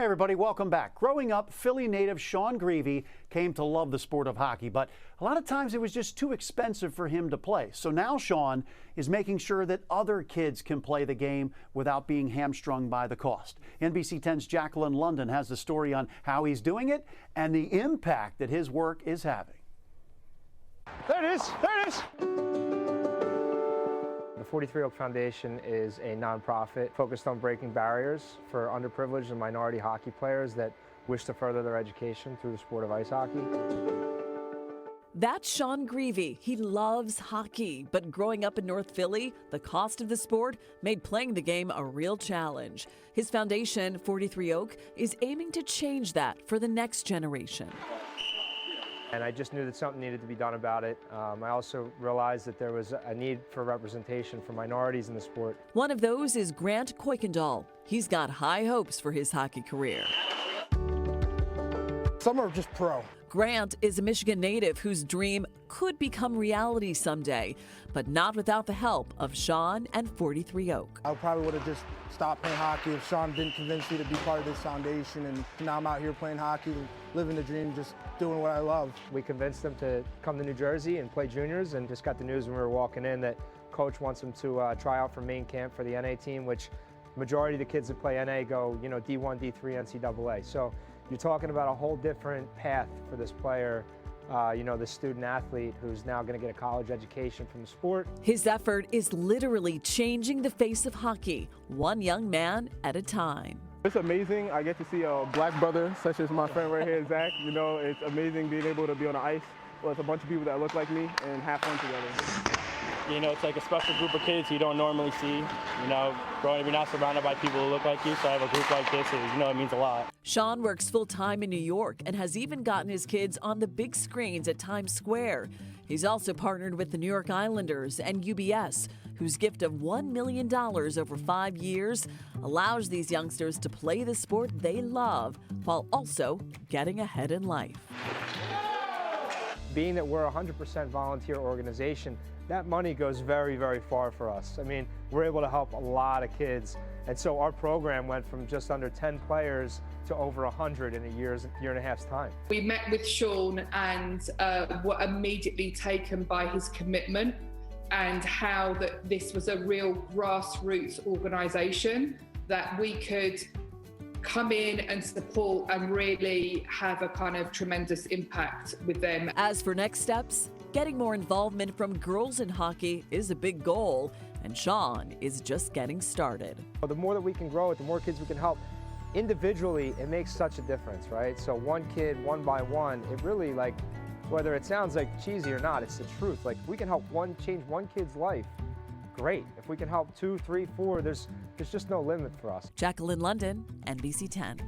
everybody, welcome back. Growing up, Philly native Sean Greavy came to love the sport of hockey, but a lot of times it was just too expensive for him to play. So now Sean is making sure that other kids can play the game without being hamstrung by the cost. NBC 10's Jacqueline London has the story on how he's doing it and the impact that his work is having. There it is, there it is. The 43 Oak Foundation is a nonprofit focused on breaking barriers for underprivileged and minority hockey players that wish to further their education through the sport of ice hockey. That's Sean Greavy. He loves hockey, but growing up in North Philly, the cost of the sport made playing the game a real challenge. His foundation, 43 Oak, is aiming to change that for the next generation. And I just knew that something needed to be done about it. I also realized that there was a need for representation for minorities in the sport. One of those is Grant Kuykendall. He's got high hopes for his hockey career. Some are just pro. Grant is a Michigan native whose dream could become reality someday, but not without the help of Sean and 43 Oak. I probably would have just stopped playing hockey if Sean didn't convince me to be part of this foundation, and now I'm out here playing hockey, living the dream, just doing what I love. We convinced them to come to New Jersey and play juniors, and just got the news when we were walking in that coach wants them to try out for main camp for the NA team, which majority of the kids that play NA go, D1, D3, NCAA. So you're talking about a whole different path for this player, this student athlete who's now going to get a college education from the sport. His effort is literally changing the face of hockey, one young man at a time. It's amazing. I get to see a black brother such as my friend right here, Zach. It's amazing being able to be on the ice with a bunch of people that look like me and have fun together. It's like a special group of kids you don't normally see. Growing up, you're not surrounded by people who look like you, so I have a group like this, it means a lot. Sean works full-time in New York and has even gotten his kids on the big screens at Times Square. He's also partnered with the New York Islanders and UBS, whose gift of $1 million over 5 years allows these youngsters to play the sport they love while also getting ahead in life. Being that we're a 100% volunteer organization, that money goes very, very far for us. We're able to help a lot of kids. And so our program went from just under 10 players to over 100 in a year and a half's time. We met with Sean and were immediately taken by his commitment and how that this was a real grassroots organisation that we could come in and support and really have a kind of tremendous impact with them. As for next steps, getting more involvement from girls in hockey is a big goal, and Sean is just getting started. The more that we can grow it, the more kids we can help. Individually, it makes such a difference, right? So one kid, one by one, it really, whether it sounds like cheesy or not, it's the truth. We can help change one kid's life, great. If we can help 2, 3, 4, there's just no limit for us. Jacqueline London, NBC 10.